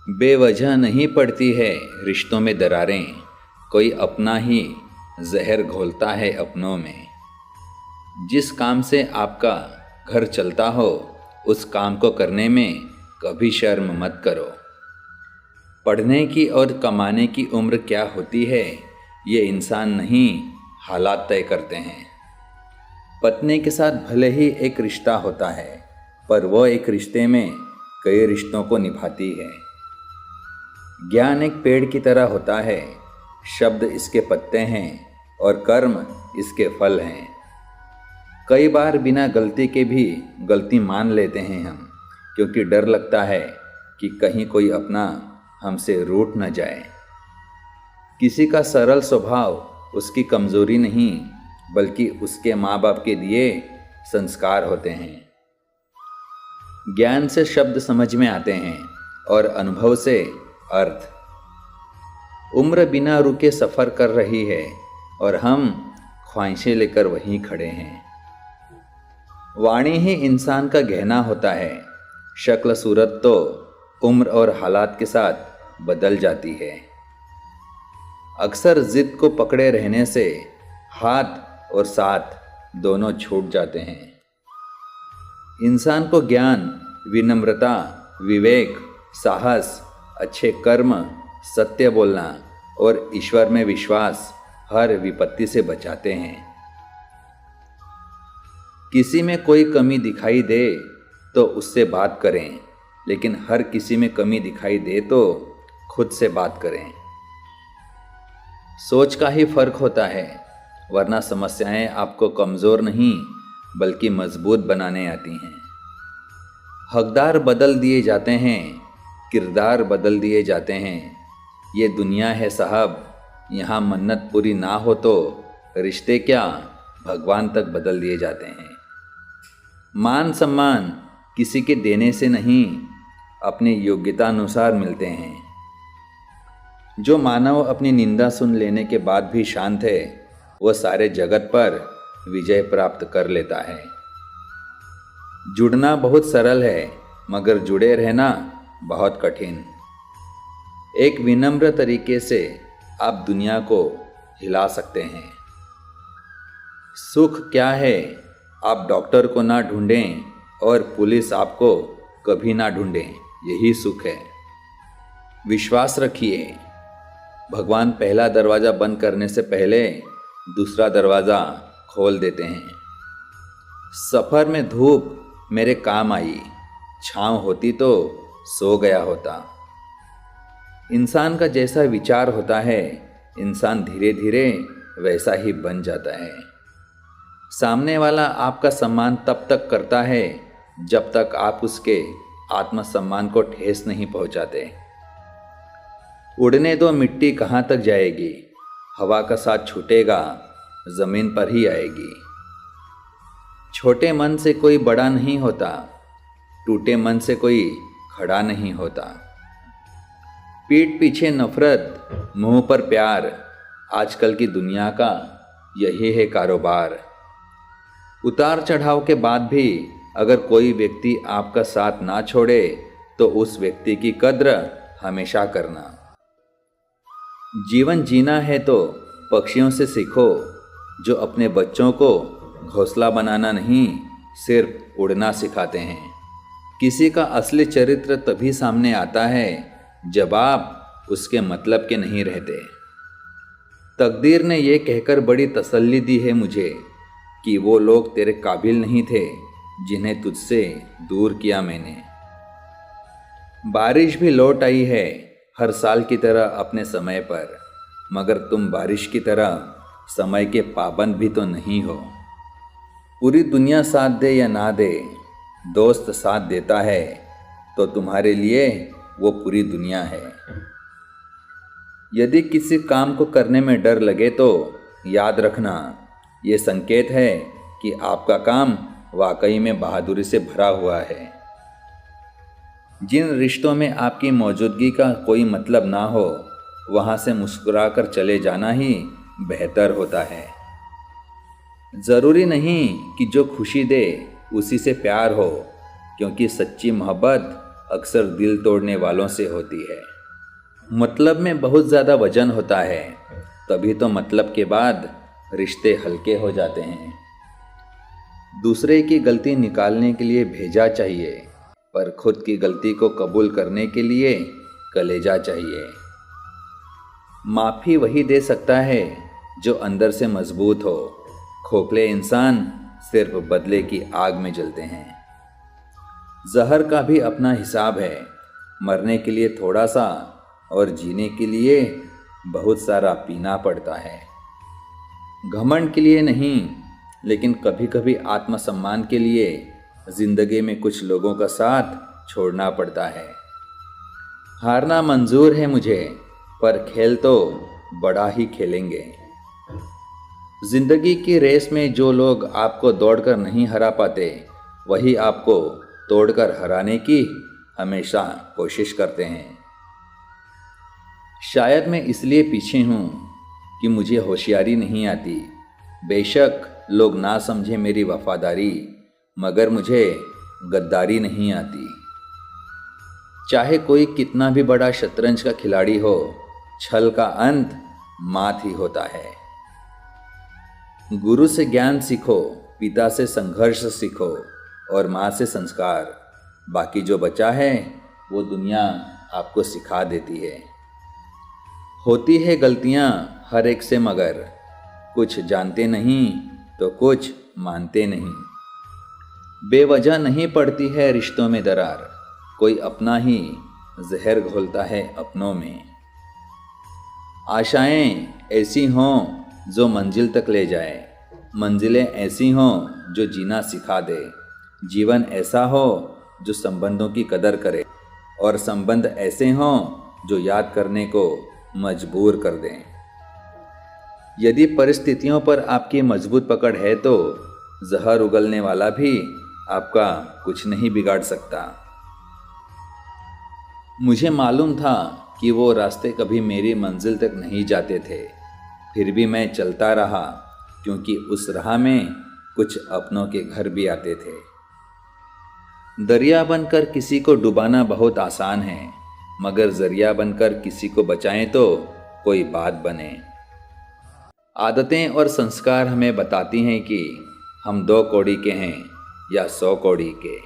बेवजह नहीं पड़ती है रिश्तों में दरारें, कोई अपना ही जहर घोलता है अपनों में। जिस काम से आपका घर चलता हो उस काम को करने में कभी शर्म मत करो। पढ़ने की और कमाने की उम्र क्या होती है ये इंसान नहीं हालात तय करते हैं। पत्नी के साथ भले ही एक रिश्ता होता है पर वो एक रिश्ते में कई रिश्तों को निभाती है। ज्ञान एक पेड़ की तरह होता है, शब्द इसके पत्ते हैं और कर्म इसके फल हैं। कई बार बिना गलती के भी गलती मान लेते हैं हम, क्योंकि डर लगता है कि कहीं कोई अपना हमसे रूठ न जाए। किसी का सरल स्वभाव उसकी कमज़ोरी नहीं बल्कि उसके माँ बाप के दिए संस्कार होते हैं। ज्ञान से शब्द समझ में आते हैं और अनुभव से अर्थ। उम्र बिना रुके सफ़र कर रही है और हम ख्वाहिशें लेकर वहीं खड़े हैं। वाणी ही इंसान का गहना होता है, शक्ल सूरत तो उम्र और हालात के साथ बदल जाती है। अक्सर जिद को पकड़े रहने से हाथ और साथ दोनों छूट जाते हैं। इंसान को ज्ञान, विनम्रता, विवेक, साहस, अच्छे कर्म, सत्य बोलना और ईश्वर में विश्वास हर विपत्ति से बचाते हैं। किसी में कोई कमी दिखाई दे तो उससे बात करें, लेकिन हर किसी में कमी दिखाई दे तो खुद से बात करें। सोच का ही फर्क होता है, वरना समस्याएं आपको कमज़ोर नहीं बल्कि मजबूत बनाने आती हैं। हकदार बदल दिए जाते हैं, किरदार बदल दिए जाते हैं। ये दुनिया है साहब, यहाँ मन्नत पूरी ना हो तो रिश्ते क्या भगवान तक बदल दिए जाते हैं। मान सम्मान किसी के देने से नहीं, अपनी योग्यता अनुसार मिलते हैं। जो मानव अपनी निंदा सुन लेने के बाद भी शांत है वो सारे जगत पर विजय प्राप्त कर लेता है। जुड़ना बहुत सरल है मगर जुड़े रहना बहुत कठिन। एक विनम्र तरीके से आप दुनिया को हिला सकते हैं। सुख क्या है, आप डॉक्टर को ना ढूंढें और पुलिस आपको कभी ना ढूंढे, यही सुख है। विश्वास रखिए, भगवान पहला दरवाज़ा बंद करने से पहले दूसरा दरवाज़ा खोल देते हैं। सफ़र में धूप मेरे काम आई, छाँव होती तो सो गया होता। इंसान का जैसा विचार होता है इंसान धीरे धीरे वैसा ही बन जाता है। सामने वाला आपका सम्मान तब तक करता है जब तक आप उसके आत्मसम्मान को ठेस नहीं पहुंचाते। उड़ने दो, मिट्टी कहाँ तक जाएगी, हवा का साथ छूटेगा ज़मीन पर ही आएगी। छोटे मन से कोई बड़ा नहीं होता, टूटे मन से कोई खड़ा नहीं होता। पीठ पीछे नफरत, मुंह पर प्यार, आजकल की दुनिया का यही है कारोबार। उतार चढ़ाव के बाद भी अगर कोई व्यक्ति आपका साथ ना छोड़े तो उस व्यक्ति की कद्र हमेशा करना। जीवन जीना है तो पक्षियों से सीखो, जो अपने बच्चों को घोंसला बनाना नहीं सिर्फ उड़ना सिखाते हैं। किसी का असली चरित्र तभी सामने आता है जब आप उसके मतलब के नहीं रहते। तकदीर ने यह कहकर बड़ी तसल्ली दी है मुझे कि वो लोग तेरे काबिल नहीं थे जिन्हें तुझसे दूर किया मैंने। बारिश भी लौट आई है हर साल की तरह अपने समय पर, मगर तुम बारिश की तरह समय के पाबंद भी तो नहीं हो। पूरी दुनिया साथ दे या ना दे, दोस्त साथ देता है तो तुम्हारे लिए वो पूरी दुनिया है। यदि किसी काम को करने में डर लगे तो याद रखना, ये संकेत है कि आपका काम वाकई में बहादुरी से भरा हुआ है। जिन रिश्तों में आपकी मौजूदगी का कोई मतलब ना हो वहाँ से मुस्कुराकर चले जाना ही बेहतर होता है। ज़रूरी नहीं कि जो खुशी दे उसी से प्यार हो, क्योंकि सच्ची मोहब्बत अक्सर दिल तोड़ने वालों से होती है। मतलब में बहुत ज़्यादा वजन होता है, तभी तो मतलब के बाद रिश्ते हल्के हो जाते हैं। दूसरे की गलती निकालने के लिए भेजा चाहिए, पर खुद की गलती को कबूल करने के लिए कलेजा चाहिए। माफ़ी वही दे सकता है जो अंदर से मजबूत हो। खोखले इंसान सिर्फ बदले की आग में जलते हैं। जहर का भी अपना हिसाब है, मरने के लिए थोड़ा सा और जीने के लिए बहुत सारा पीना पड़ता है। घमंड के लिए नहीं, लेकिन कभी कभी आत्मसम्मान के लिए जिंदगी में कुछ लोगों का साथ छोड़ना पड़ता है। हारना मंजूर है मुझे, पर खेल तो बड़ा ही खेलेंगे। जिंदगी की रेस में जो लोग आपको दौड़कर नहीं हरा पाते, वही आपको तोड़कर हराने की हमेशा कोशिश करते हैं। शायद मैं इसलिए पीछे हूँ कि मुझे होशियारी नहीं आती। बेशक लोग ना समझे मेरी वफादारी, मगर मुझे गद्दारी नहीं आती। चाहे कोई कितना भी बड़ा शतरंज का खिलाड़ी हो, छल का अंत मात ही होता है। गुरु से ज्ञान सीखो, पिता से संघर्ष सीखो और माँ से संस्कार। बाकी जो बचा है वो दुनिया आपको सिखा देती है। होती है गलतियाँ हर एक से, मगर कुछ जानते नहीं तो कुछ मानते नहीं। बेवजह नहीं पड़ती है रिश्तों में दरार, कोई अपना ही जहर घोलता है अपनों में। आशाएं ऐसी हों जो मंजिल तक ले जाए, मंजिलें ऐसी हों जो जीना सिखा दे। जीवन ऐसा हो जो संबंधों की कदर करे, और संबंध ऐसे हों जो याद करने को मजबूर कर दें। यदि परिस्थितियों पर आपकी मजबूत पकड़ है तो जहर उगलने वाला भी आपका कुछ नहीं बिगाड़ सकता। मुझे मालूम था कि वो रास्ते कभी मेरी मंजिल तक नहीं जाते थे, फिर भी मैं चलता रहा, क्योंकि उस राह में कुछ अपनों के घर भी आते थे। दरिया बनकर किसी को डुबाना बहुत आसान है, मगर जरिया बनकर किसी को बचाएं तो कोई बात बने। आदतें और संस्कार हमें बताती हैं कि हम 2 कौड़ी के हैं या 100 कौड़ी के।